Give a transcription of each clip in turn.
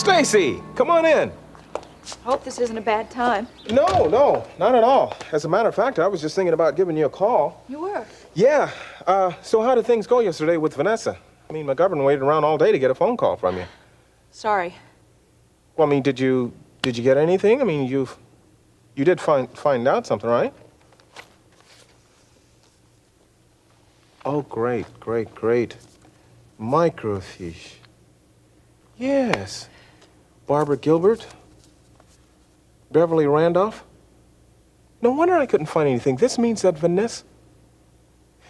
Stacy, come on in. Hope this isn't a bad time. No, not at all. As a matter of fact, I was just thinking about giving you a call. You were? Yeah. So how did things go yesterday with Vanessa? I mean, McGovern waited around all day to get a phone call from you. Sorry. Well, I mean, did you get anything? I mean, you did find out something, right? Oh, great. Microfiche. Yes. Barbara Gilbert? Beverly Randolph? No wonder I couldn't find anything. This means that Vanessa...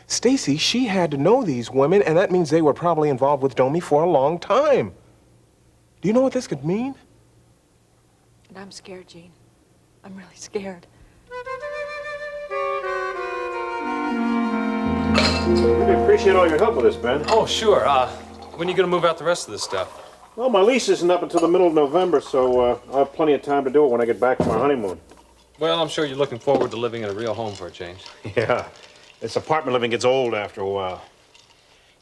Stacy, she had to know these women, and that means they were probably involved with Domi for a long time. Do you know what this could mean? And I'm scared, Jean. I'm really scared. Really appreciate all your help with this, Ben. Oh, sure. When are you going to move out the rest of this stuff? Well, my lease isn't up until the middle of November, so I'll have plenty of time to do it when I get back from our honeymoon. Well, I'm sure you're looking forward to living in a real home for a change. Yeah. This apartment living gets old after a while.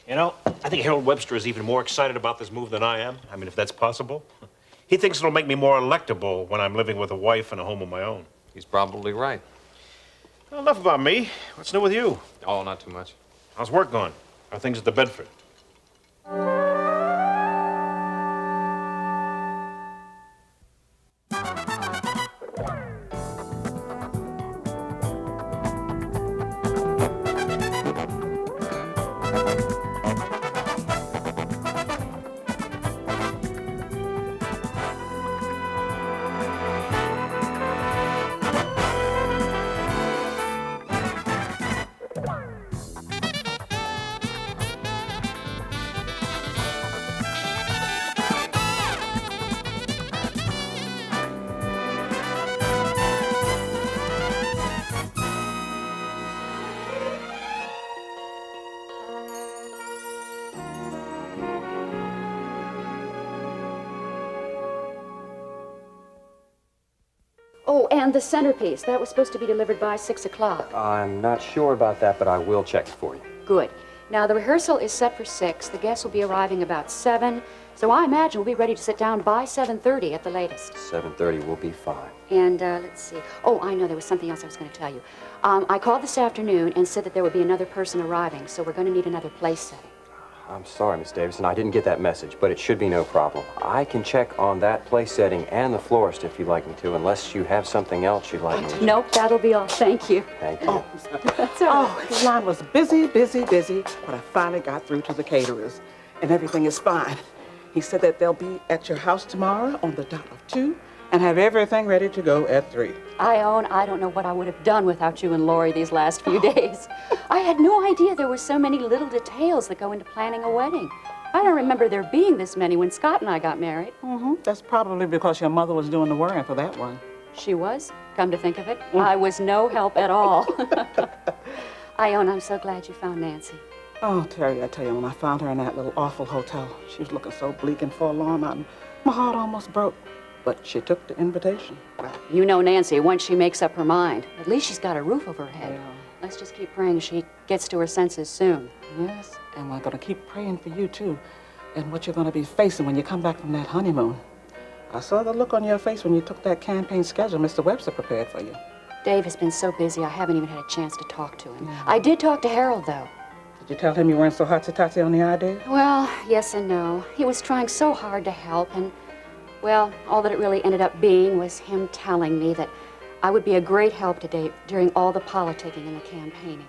You know, I think Harold Webster is even more excited about this move than I am. I mean, if that's possible. He thinks it'll make me more electable when I'm living with a wife and a home of my own. He's probably right. Well, enough about me. What's new with you? Oh, not too much. How's work going? How are things at the Bedford? Oh, and the centerpiece. That was supposed to be delivered by 6 o'clock. I'm not sure about that, but I will check for you. Good. Now, the rehearsal is set for 6. The guests will be arriving about 7. So I imagine we'll be ready to sit down by 7:30 at the latest. 7:30 will be fine. And let's see. Oh, I know there was something else I was going to tell you. I called this afternoon and said that there would be another person arriving, so we're going to need another place setting. I'm sorry, Miss Davison. I didn't get that message, but it should be no problem. I can check on that place setting and the florist if you'd like me to, unless you have something else you'd like me to. Nope, that'll be all. Thank you. Thank you. Oh, That's all right. the line was busy, but I finally got through to the caterers, and everything is fine. He said that they'll be at your house tomorrow on the dot of 2 and have everything ready to go at 3. I don't know what I would have done without you and Lori these last few days. I had no idea there were so many little details that go into planning a wedding. I don't remember there being this many when Scott and I got married. Mm-hmm. That's probably because your mother was doing the worrying for that one. She was, come to think of it. I was no help at all. I'm so glad you found Nancy. Oh, Terry, I tell you, when I found her in that little awful hotel, she was looking so bleak and forlorn, my heart almost broke. But she took the invitation. You know Nancy, once she makes up her mind, at least she's got a roof over her head. Yeah. Let's just keep praying she gets to her senses soon. Yes, and we're going to keep praying for you, too, and what you're going to be facing when you come back from that honeymoon. I saw the look on your face when you took that campaign schedule Mr. Webster prepared for you. Dave has been so busy, I haven't even had a chance to talk to him. I did talk to Harold, though. Did you tell him you weren't so hotsy-totsy on the idea? Well, yes and no. He was trying so hard to help, and, well, all that it really ended up being was him telling me that I would be a great help to Dave during all the politicking and the campaigning.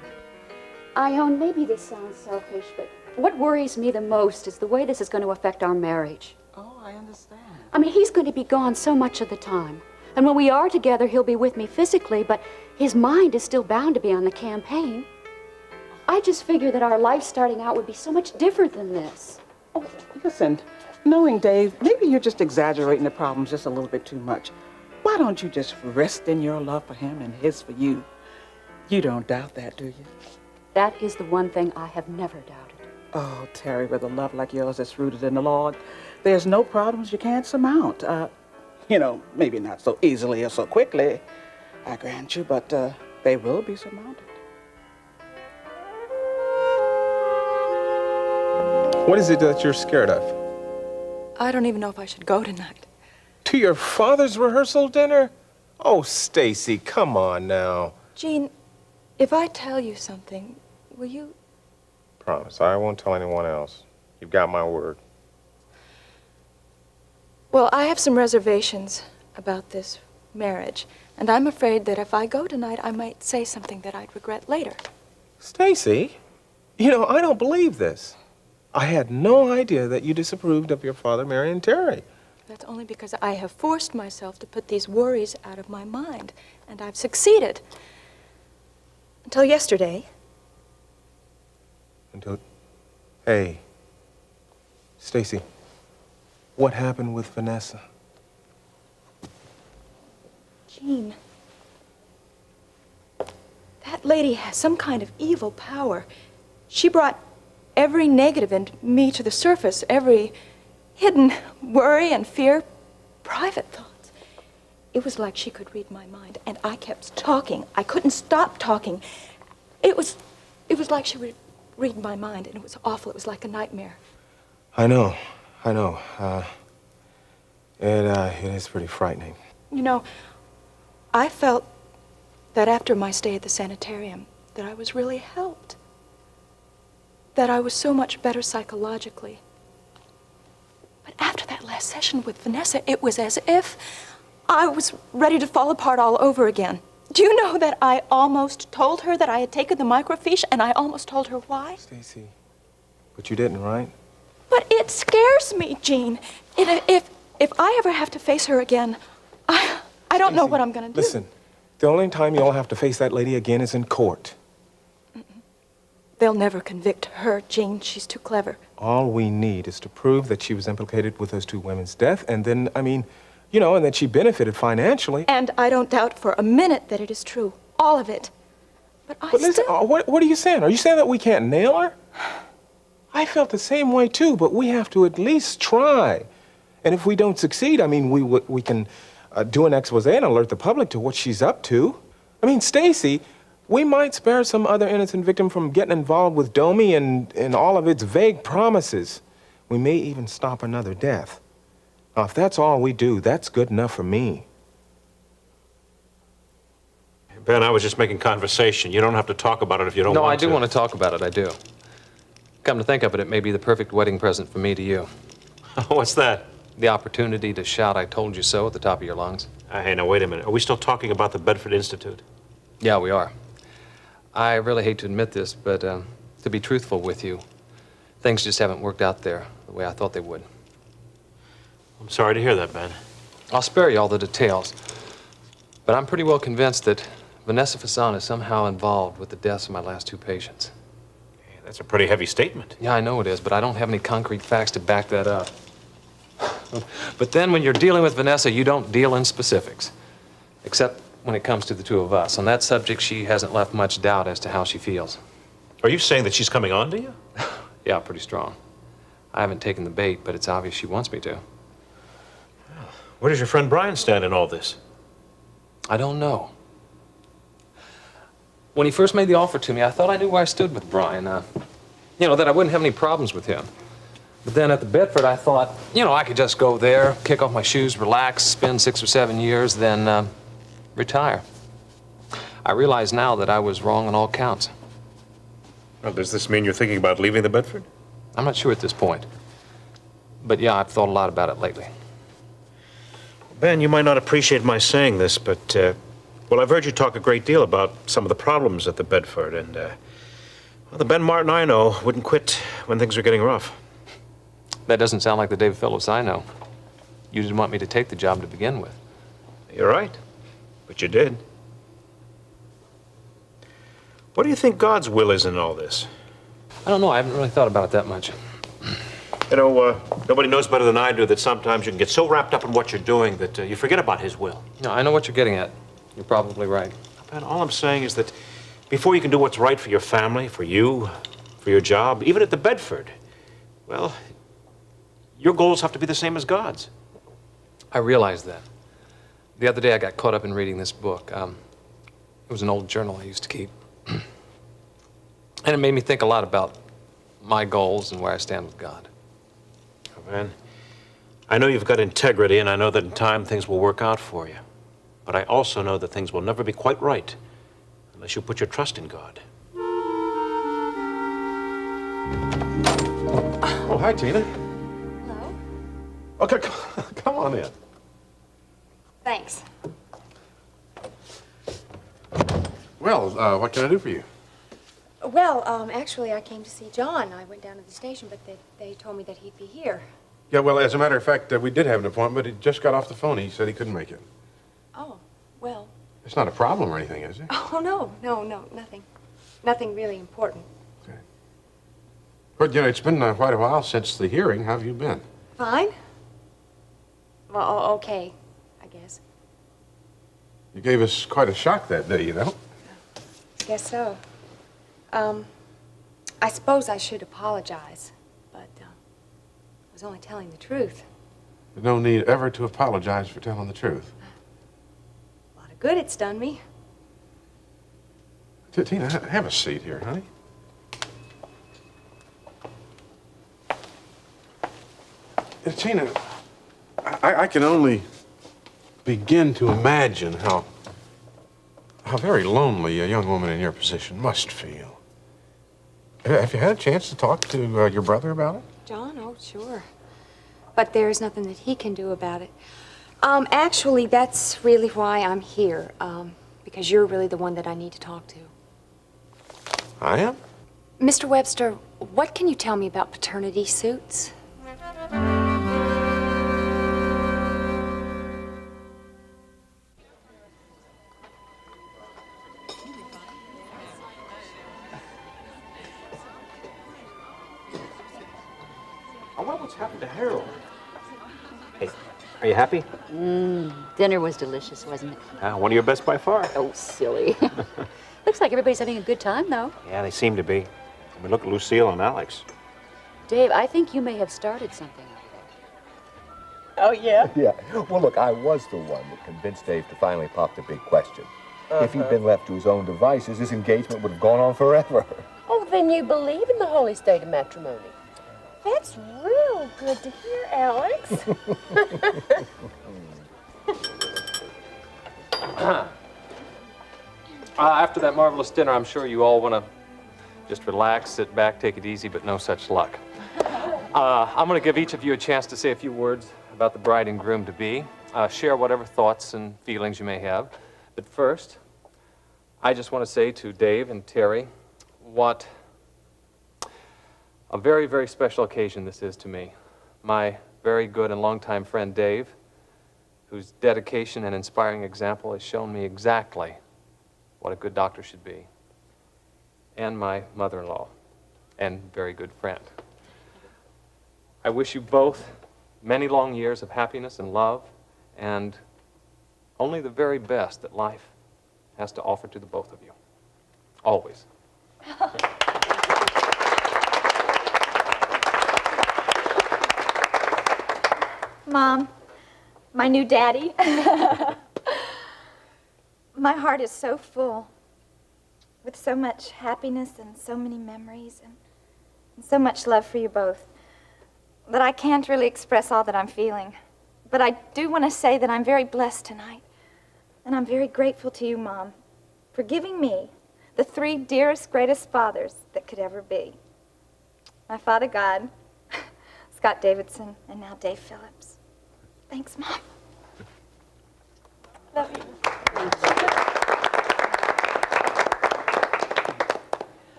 Maybe this sounds selfish, but what worries me the most is the way this is going to affect our marriage. Oh, I understand. I mean, he's going to be gone so much of the time. And when we are together, he'll be with me physically, but his mind is still bound to be on the campaign. I just figure that our life starting out would be so much different than this. Oh, listen, knowing Dave, maybe you're just exaggerating the problems just a little bit too much. Why don't you just rest in your love for him and his for you? You don't doubt that, do you? That is the one thing I have never doubted. Oh, Terry, with a love like yours that's rooted in the Lord, there's no problems you can't surmount. Maybe not so easily or so quickly, I grant you, but they will be surmounted. What is it that you're scared of? I don't even know if I should go tonight. To your father's rehearsal dinner? Oh, Stacy, come on now. Jean, if I tell you something, will you? Promise, I won't tell anyone else. You've got my word. Well, I have some reservations about this marriage, and I'm afraid that if I go tonight, I might say something that I'd regret later. Stacy, you know, I don't believe this. I had no idea that you disapproved of your father marrying Terry. That's only because I have forced myself to put these worries out of my mind, and I've succeeded. Until yesterday. Hey, Stacy, what happened with Vanessa? Jean, that lady has some kind of evil power. She brought every negative in me to the surface, every hidden worry and fear, private thoughts. It was like she could read my mind, and I kept talking. I couldn't stop talking. It was like she would read my mind, and it was awful. It was like a nightmare. I know. It is pretty frightening. You know, I felt that after my stay at the sanitarium, that I was really helped. That I was so much better psychologically. But after that last session with Vanessa, it was as if I was ready to fall apart all over again. Do you know that I almost told her that I had taken the microfiche, and I almost told her why? Stacy, but you didn't, right? But it scares me, Jean. If I ever have to face her again, I don't know what I'm going to do. Listen, the only time you'll have to face that lady again is in court. They'll never convict her, Jean. She's too clever. All we need is to prove that she was implicated with those two women's death, and then, and that she benefited financially. And I don't doubt for a minute that it is true. All of it. But listen, what are you saying? Are you saying that we can't nail her? I felt the same way, too, but we have to at least try. And if we don't succeed, we can do an expose and alert the public to what she's up to. Stacy, we might spare some other innocent victim from getting involved with Domi and all of its vague promises. We may even stop another death. Now, if that's all we do, that's good enough for me. Ben, I was just making conversation. You don't have to talk about it if you don't want to. No, I do want to talk about it, I do. Come to think of it, it may be the perfect wedding present for me to you. What's that? The opportunity to shout "I told you so" at the top of your lungs. Hey, now, wait a minute. Are we still talking about the Bedford Institute? Yeah, we are. I really hate to admit this, but to be truthful with you, things just haven't worked out there the way I thought they would. I'm sorry to hear that, Ben. I'll spare you all the details, but I'm pretty well convinced that Vanessa Fasson is somehow involved with the deaths of my last two patients. Hey, that's a pretty heavy statement. Yeah, I know it is, but I don't have any concrete facts to back that up. But then when you're dealing with Vanessa, you don't deal in specifics, except when it comes to the two of us. On that subject, she hasn't left much doubt as to how she feels. Are you saying that she's coming on to you? Yeah, pretty strong. I haven't taken the bait, but it's obvious she wants me to. Where does your friend Brian stand in all this? I don't know. When he first made the offer to me, I thought I knew where I stood with Brian. That I wouldn't have any problems with him. But then at the Bedford, I thought, I could just go there, kick off my shoes, relax, spend 6 or 7 years, then retire. I realize now that I was wrong on all counts. Well, does this mean you're thinking about leaving the Bedford? I'm not sure at this point. But yeah, I've thought a lot about it lately. Ben, you might not appreciate my saying this, but, I've heard you talk a great deal about some of the problems at the Bedford, and, the Ben Martin I know wouldn't quit when things are getting rough. That doesn't sound like the David Phillips I know. You didn't want me to take the job to begin with. You're right, but you did. What do you think God's will is in all this? I don't know. I haven't really thought about it that much. Nobody knows better than I do that sometimes you can get so wrapped up in what you're doing that you forget about His will. No, I know what you're getting at. You're probably right. Ben, all I'm saying is that before you can do what's right for your family, for you, for your job, even at the Bedford, your goals have to be the same as God's. I realize that. The other day I got caught up in reading this book. It was an old journal I used to keep. And it made me think a lot about my goals and where I stand with God. Oh, man, I know you've got integrity, and I know that in time things will work out for you. But I also know that things will never be quite right unless you put your trust in God. Oh, hi, Tina. Hello? Okay, come on in. Thanks. Well, what can I do for you? Well, actually, I came to see John. I went down to the station, but they told me that he'd be here. Yeah, well, as a matter of fact, we did have an appointment, but he just got off the phone. He said he couldn't make it. Oh, well. It's not a problem or anything, is it? Oh, no, nothing. Nothing really important. Okay. But, you know, it's been quite a while since the hearing. How have you been? Fine? Well, okay, I guess. You gave us quite a shock that day, you know? I guess so. I suppose I should apologize, but I was only telling the truth. There's no need ever to apologize for telling the truth. A lot of good it's done me. Tina, have a seat here, honey. Tina, I can only begin to imagine how very lonely a young woman in your position must feel. Have you had a chance to talk to your brother about it? John? Oh, sure. But there's nothing that he can do about it. Actually, that's really why I'm here, because you're really the one that I need to talk to. I am? Mr. Webster, what can you tell me about paternity suits? I wonder what's happened to Harold. Hey, are you happy? Dinner was delicious, wasn't it? One of your best by far. Oh, silly. Looks like everybody's having a good time, though. Yeah, they seem to be. I mean, look at Lucille and Alex. Dave, I think you may have started something over Oh, yeah? Yeah. Well, look, I was the one that convinced Dave to finally pop the big question. If he'd been left to his own devices, his engagement would have gone on forever. Oh, then you believe in the holy state of matrimony. That's real good to hear, Alex. After that marvelous dinner, I'm sure you all want to just relax, sit back, take it easy, but no such luck. I'm going to give each of you a chance to say a few words about the bride and groom to be. Share whatever thoughts and feelings you may have. But first, I just want to say to Dave and Terry what a very, very special occasion this is to me. My very good and longtime friend Dave, whose dedication and inspiring example has shown me exactly what a good doctor should be, and my mother-in-law, and very good friend. I wish you both many long years of happiness and love, and only the very best that life has to offer to the both of you. Always. Mom, my new daddy. My heart is so full with so much happiness and so many memories and so much love for you both that I can't really express all that I'm feeling. But I do want to say that I'm very blessed tonight. And I'm very grateful to you, Mom, for giving me the 3 dearest, greatest fathers that could ever be. My father God, Scott Davidson, and now Dave Phillips. Thanks, Mom. Love you.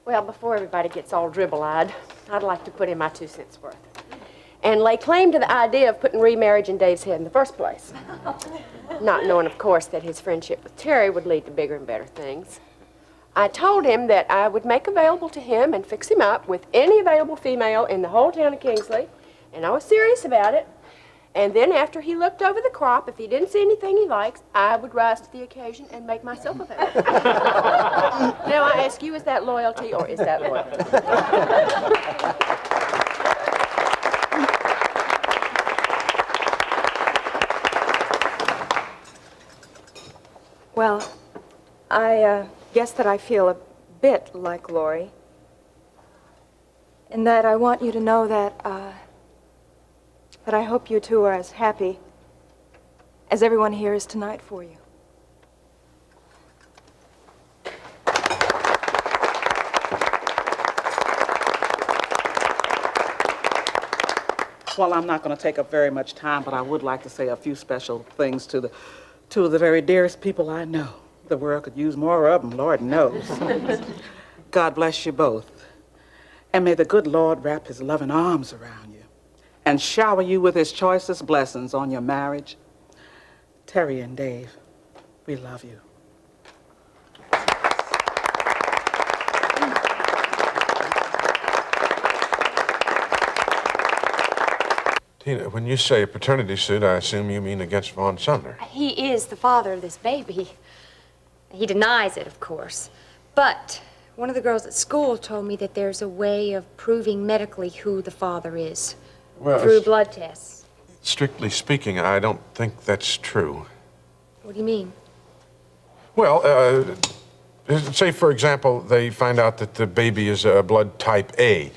Well, before everybody gets all dribble-eyed, I'd like to put in my 2 cents worth and lay claim to the idea of putting remarriage in Dave's head in the first place. Not knowing, of course, that his friendship with Terry would lead to bigger and better things. I told him that I would make available to him and fix him up with any available female in the whole town of Kingsley, and I was serious about it. And then after he looked over the crop, if he didn't see anything he likes, I would rise to the occasion and make myself available. Now I ask you, is that loyalty or is that loyalty? Well, I guess that I feel a bit like Lori. In that I want you to know that that I hope you two are as happy as everyone here is tonight for you. Well, I'm not going to take up very much time, but I would like to say a few special things to two of the very dearest people I know. The world could use more of them, Lord knows. God bless you both. And may the good Lord wrap his loving arms around you and shower you with his choicest blessings on your marriage. Terry and Dave, we love you. Tina, when you say a paternity suit, I assume you mean against Vaughn Sumner. He is the father of this baby. He denies it, of course. But one of the girls at school told me that there's a way of proving medically who the father is. Well, through blood tests. Strictly speaking, I don't think that's true. What do you mean? Well, say, for example, they find out that the baby is blood type A.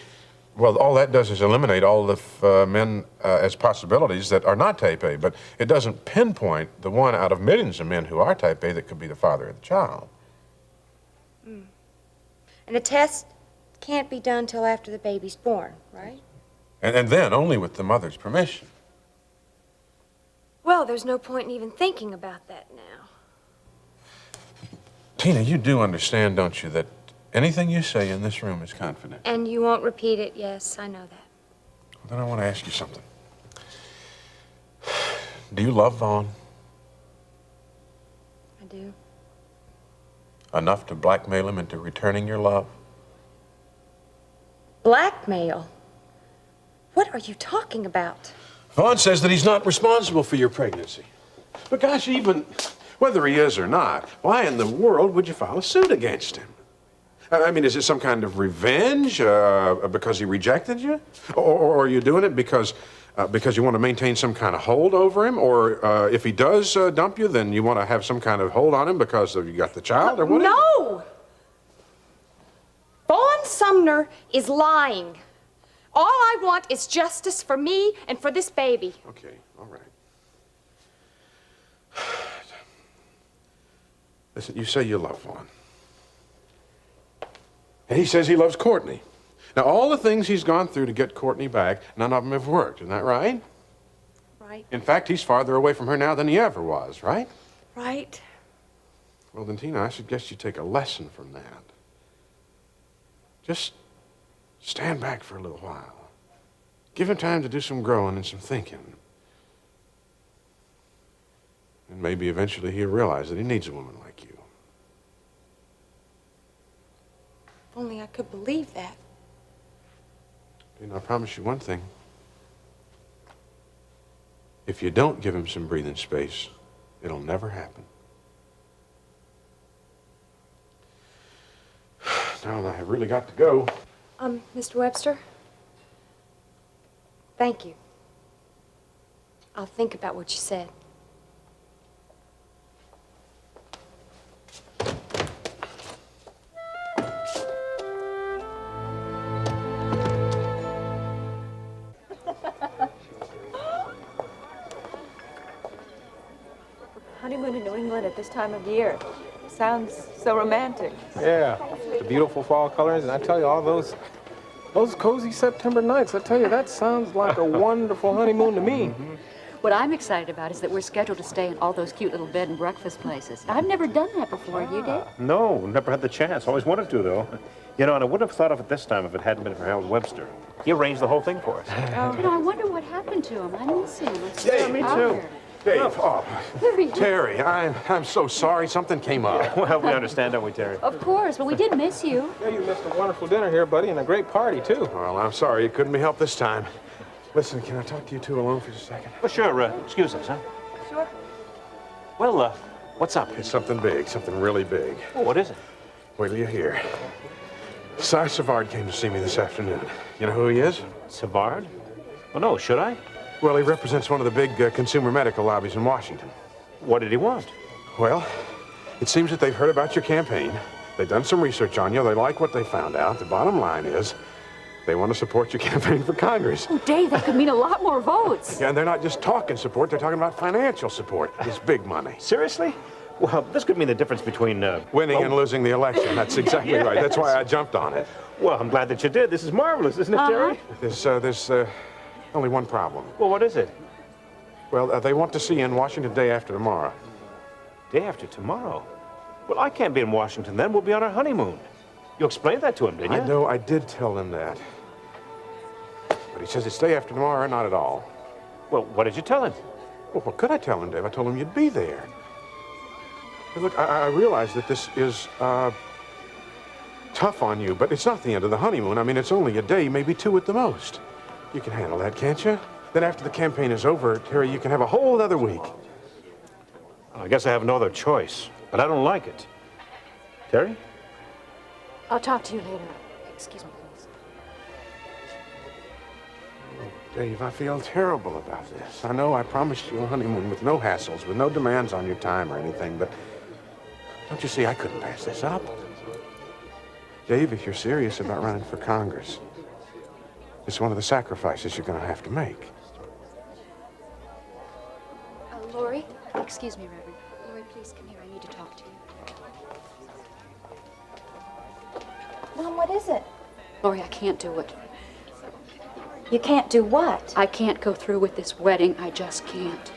Well, all that does is eliminate all of men as possibilities that are not type A, but it doesn't pinpoint the one out of millions of men who are type A that could be the father of the child. Mm. And the test can't be done till after the baby's born, right? And then only with the mother's permission. Well, there's no point in even thinking about that now. Tina, you do understand, don't you, that anything you say in this room is confidential? And you won't repeat it, yes, I know that. Well, then I want to ask you something. Do you love Vaughn? I do. Enough to blackmail him into returning your love? Blackmail? What are you talking about? Vaughn says that he's not responsible for your pregnancy. But gosh, even whether he is or not, why in the world would you file a suit against him? I mean, is it some kind of revenge because he rejected you? Or are you doing it because you want to maintain some kind of hold over him? Or if he does dump you, then you want to have some kind of hold on him because you got the child? Or what? No! Vaughn Sumner is lying. All I want is justice for me and for this baby. Okay, all right. Listen, you say you love Vaughn. And he says he loves Courtney. Now, all the things he's gone through to get Courtney back, none of them have worked. Isn't that right? Right. In fact, he's farther away from her now than he ever was, right? Right. Well, then, Tina, I suggest you take a lesson from that. Just stand back for a little while. Give him time to do some growing and some thinking. And maybe eventually he'll realize that he needs a woman like you. If only I could believe that. And I promise you one thing. If you don't give him some breathing space, it'll never happen. Now I have really got to go. Mr. Webster? Thank you. I'll think about what you said. Honeymoon in New England at this time of year. Sounds so romantic. Yeah, the beautiful fall colors, and I tell you, all those cozy September nights, I tell you, that sounds like a wonderful honeymoon to me. What I'm excited about is that we're scheduled to stay in all those cute little bed and breakfast places. I've never done that before. You did? No, never had the chance. Always wanted to, though. You know, and I wouldn't have thought of it this time if it hadn't been for Harold Webster. He arranged the whole thing for us. You know, I wonder what happened to him. I miss him. Yeah, me too. Dave, oh, There he is. Terry, I'm so sorry. Something came up. Well, we understand, don't we, Terry? Of course, but we did miss you. Yeah, you missed a wonderful dinner here, buddy, and a great party, too. Well, I'm sorry. It couldn't be helped this time. Listen, can I talk to you two alone for just a second? Well, sure. Excuse us, huh? Sure. Well, what's up? It's something big, something really big. Oh, what is it? Wait till you hear. Cy Savard came to see me this afternoon. You know who he is? Savard? Well, no, should I? Well, he represents one of the big consumer medical lobbies in Washington. What did he want? Well, it seems that they've heard about your campaign. They've done some research on you. They like what they found out. The bottom line is, They want to support your campaign for Congress. Oh, Dave, that could mean a lot more votes. Yeah, and they're not just talking support, they're talking about financial support. It's big money. Seriously? Well, this could mean the difference between winning and losing the election. That's exactly Yeah. right. That's why I jumped on it. Well, I'm glad that you did. This is marvelous, isn't it, Terry? There's only one problem. Well, what is it? Well, they want to see you in Washington day after tomorrow. Day after tomorrow? Well, I can't be in Washington then. We'll be on our honeymoon. You explained that to him, didn't you? I know, I did tell him that. But he says it's day after tomorrow or not at all. Well, what did you tell him? Well, what could I tell him, Dave? I told him you'd be there. Hey, look, I realize that this is tough on you, but it's not the end of the honeymoon. I mean, it's only a day, maybe 2 at the most. You can handle that, can't you? Then after the campaign is over, Terry, you can have a whole other week. I guess I have no other choice, but I don't like it. Terry? I'll talk to you later. Excuse me, please. Dave, I feel terrible about this. I know I promised you a honeymoon with no hassles, with no demands on your time or anything, but don't you see, I couldn't pass this up. Dave, if you're serious about running for Congress, it's one of the sacrifices you're going to have to make. Lori? Excuse me, Reverend. Lori, please come here. I need to talk to you. Mom, what is it? Lori, I can't do it. You can't do what? I can't go through with this wedding. I just can't.